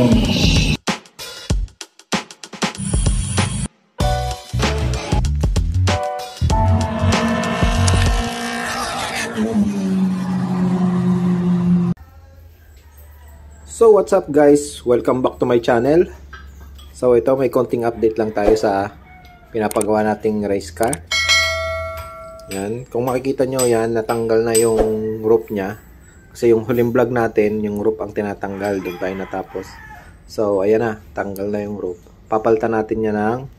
So what's up guys, welcome back to my channel. So ito, may konting update lang tayo sa pinapagawa nating race car. Yan, kung makikita nyo yan, natanggal na yung roof nya. Kasi yung huling vlog natin, yung roof ang tinatanggal, doon tayo natapos. So ayan na, tanggal na yung roof. Papalitan natin yan ng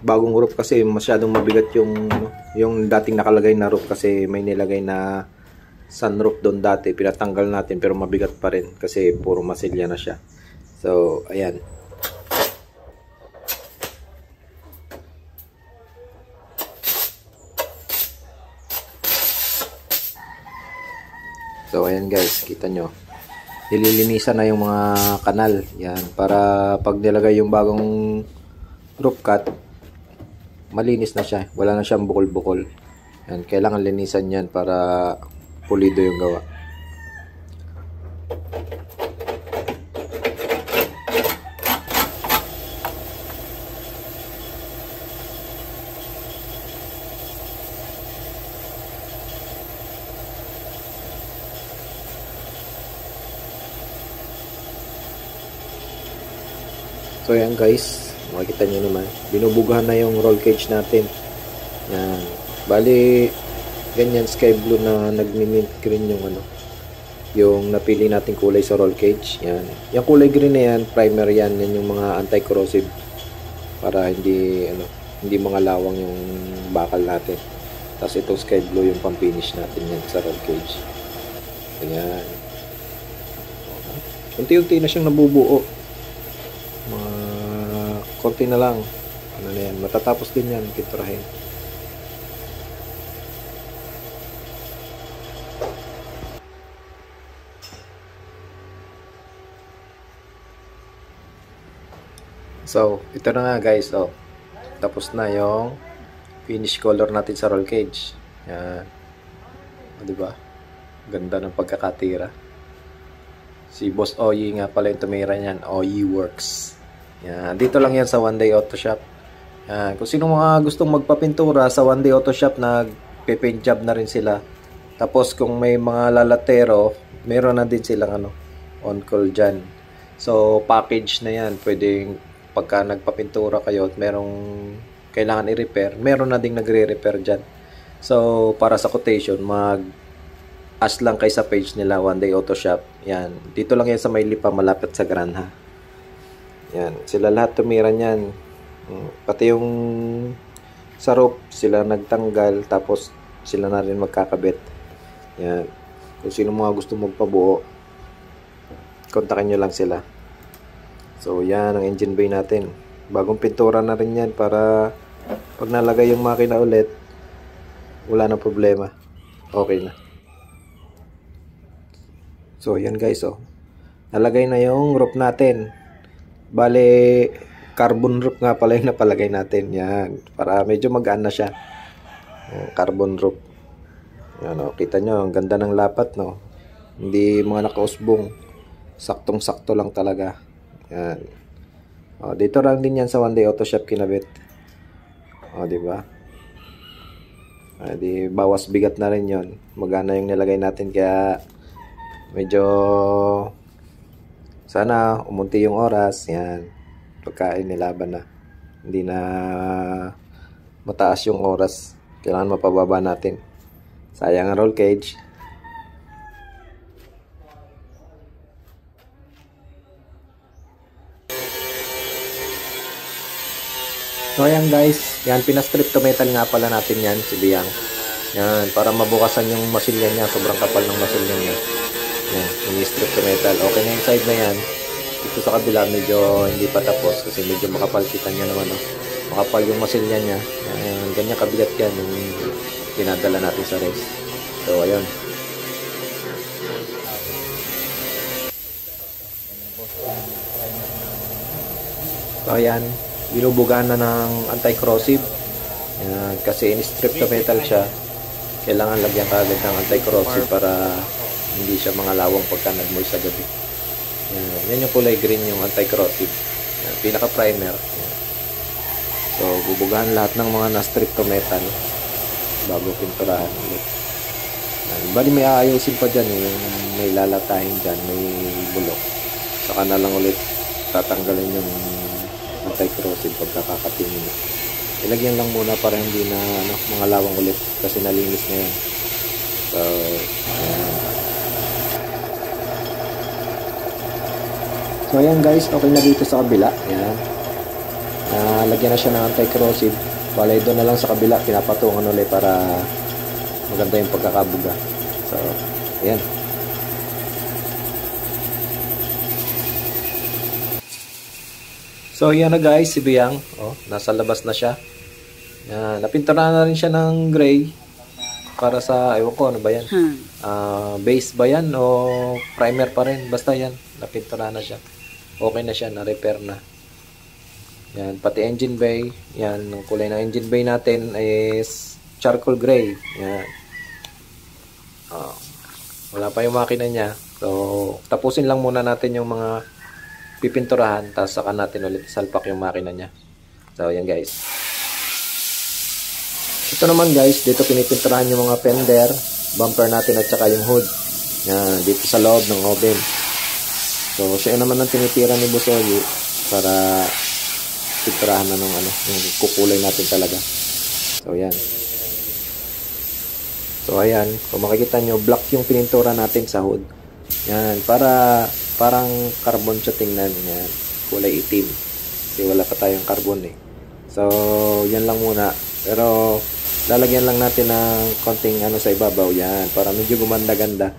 bagong roof kasi masyadong mabigat yung dating nakalagay na roof kasi may nilagay na sunroof doon dati, pinatanggal natin pero mabigat pa rin kasi puro masilya na siya. So ayan, guys, kita nyo, nililinisan na yung mga kanal yan para pag nilagay yung bagong roof cut, malinis na siya, wala na siyang bukol-bukol. Yan, kailangan linisan yan para pulido yung gawa. So yan guys, makikita nyo naman, binubugahan na yung roll cage natin. Yan, bali ganyan sky blue na nagmi-mint green yung napili nating kulay sa roll cage. Yan, yung kulay green na yan, primer yan, yan yung mga anti-corrosive para hindi mga lawang yung bakal natin. Tapos itong sky blue yung pang-finish natin yan sa roll cage. Ayan, unti-unti na siyang nabubuo, mga konti na lang, ano na yan, matatapos din yan, pinturahin. So, ito na nga guys, oh. Tapos na yung finish color natin sa roll cage. Yan. O, diba? Ganda ng pagkakatira. Si Boss Oyi nga pala yung tumira niyan, Oyi Works. Yan. Dito lang yan sa One Day Auto Shop. Yan. Kung sino mga gustong magpapintura sa One Day Auto Shop, nagpe-paint job na rin sila. Tapos kung may mga lalatero, meron na din silang on call dyan. So, package na yan. Pwedeng pagka nagpapintura kayo at merong kailangan i-repair, meron na ding nagre-repair dyan. So, para sa quotation, mag-ask lang kayo sa page nila, One Day Auto Shop. Yan. Dito lang yan sa Maylipa, malapit sa Granha. Yan. Sila lahat tumira niyan. Pati yung sa roof, sila nagtanggal, tapos sila na rin magkakabit. Yan. Kung sino mga gusto magpabuo, kontakin nyo lang sila. So yan ang engine bay natin, bagong pintura na rin yan para pag nalagay yung makina ulit, wala na problema, okay na. So yan guys, oh, nalagay na yung roof natin. Bale, carbon roof nga pala yung napalagay natin. Yan, para medyo magaan na siya. Carbon roof. Yan, oh, kita nyo, ang ganda ng lapat, no? Hindi mga nakausbong, saktong sakto lang talaga. Yan. O, dito lang din yan sa One Day Auto Shop kinabit. O, diba? Di bawas bigat na rin yon. Magana yung nilagay natin, kaya medyo sana umunti yung oras. Yan. Pagkain nilaban na. Hindi na mataas yung oras. Kailangan mapababa natin. Sayang ang roll cage. So ayan guys, yan, pinastrip to metal nga pala natin yan, si Biang. Yan, para mabukasan yung masilya niya, sobrang kapal ng masilya niya. Yan, ini-strip to metal. Okay na yung side na yan. Dito sa kabila medyo hindi pa tapos kasi medyo makapal, kita niya naman, no? Makapal yung masilya niya. Yan, ganyan kabigat yan yung pinadala natin sa race. So ayun. So ayan, binubugaan na ng anti-corrosive. Kasi in-strip to metal siya, kailangan lagyan ka agad ng anti-corrosive para hindi siya mga lawang pagka nagmoy sa gabi. Yan yung kulay green, yung anti-corrosive. Yan, pinaka-primer. Yan. So, bubugahan lahat ng mga na-strip to metal bago pinturahan ulit. Bali may aayusin pa dyan, yung may lalatahin dyan, may bulok. Saka na lang ulit tatanggalin yung anti-corrosive pagkakakatingin. Ilagyan lang muna para hindi na mga lawang ulit kasi nalinis na yan. So, ayan. So, ayan guys, okay na dito sa kabila. Ayan. Lagyan na siya ng anti-corrosive. Balay doon na lang sa kabila, pinapatungan ulit para maganda yung pagkakabuga. So, ayan. So, yan na guys, si Biyang. Oh, nasa labas na siya. Yan, napinturahan na rin siya ng gray para sa, ewan ko, ano ba yan? Base ba yan o primer pa rin? Basta yan, napinturahan na siya. Okay na siya, na-repair na. Yan, pati engine bay. Yan, ang kulay ng engine bay natin is charcoal gray. Yan. Oh, wala pa yung makina niya. So, tapusin lang muna natin yung mga pipinturahan, tapos saka natin ulit salpak yung makina niya. So, yan guys. Ito naman guys, dito pinipinturahan yung mga fender, bumper natin at saka yung hood. Yan, dito sa loob ng oven. So, siya naman ang tinitira ni Busoyi para pinturahan na ng yung kukulay natin talaga. So, yan. So, ayan. Kung makikita nyo, black yung pinintura natin sa hood. Yan. Parang carbon siya tingnan. Yan. Kulay itim. Kasi wala pa tayong carbon eh. So, yan lang muna. Pero, lalagyan lang natin ng konting sa ibabaw. Yan. Para medyo gumanda-ganda.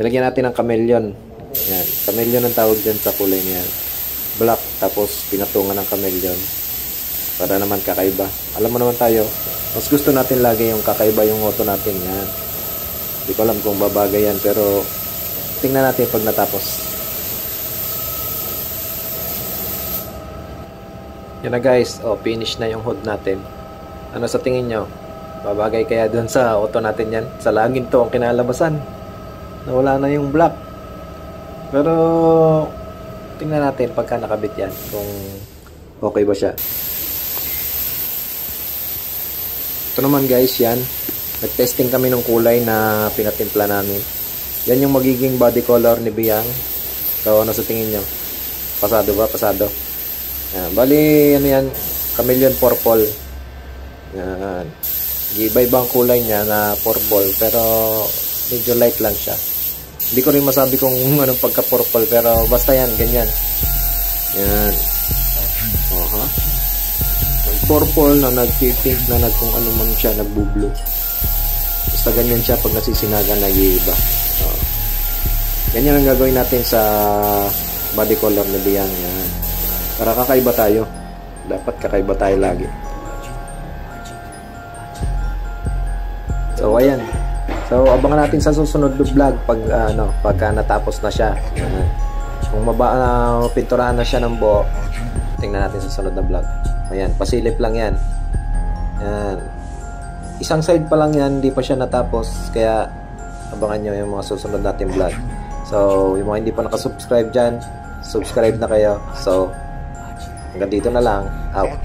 Nilagyan natin ng chameleon. Yan. Chameleon ang tawag dyan sa kulay niyan. Black. Tapos, pinatungan ng chameleon. Para naman kakaiba. Alam mo naman tayo, mas gusto natin lagi yung kakaiba yung auto natin. Yan. Hindi ko alam kung babagay yan. Pero, tingnan natin pag natapos. Yan na guys. O, finish na yung hood natin. Ano sa tingin nyo? Babagay kaya dun sa auto natin yan? Sa langin to ang kinalabasan. Nawala na yung black. Pero, tingnan natin pagka nakabit yan. Kung okay ba siya. Ito naman guys, yan. Nag-testing kami ng kulay na pinatimpla namin. Yan yung magiging body color ni Biyang. So, ano sa tingin nyo? Pasado ba? Pasado. Yan. Bali, ano yan? Chameleon purple. Yan. Iba-iba ang kulay niya na purple. Pero, medyo light lang siya. Hindi ko rin masabi kung anong pagka-purple. Pero, basta yan. Ganyan. Yan. Purple na nag-pink na kung ano man siya, nagbo-blue. Basta ganyan siya pag nasisinagan, nag-iiba. So, ganyan ang gagawin natin sa body color na Biyang. Yan. Para kakaiba tayo. Dapat kakaiba tayo lagi. So, ayan. So, abangan natin sa susunod na vlog pagka natapos na siya. Yan. Kung pinturahan na siya ng buo, tingnan natin sa susunod na vlog. Ayan, pasilip lang yan. Yan. Isang side pa lang yan, hindi pa siya natapos. Kaya, abangan nyo yung mga susunod natin vlog. So, yung mga hindi pa nakasubscribe dyan, subscribe na kayo. So, hanggang dito na lang. Out.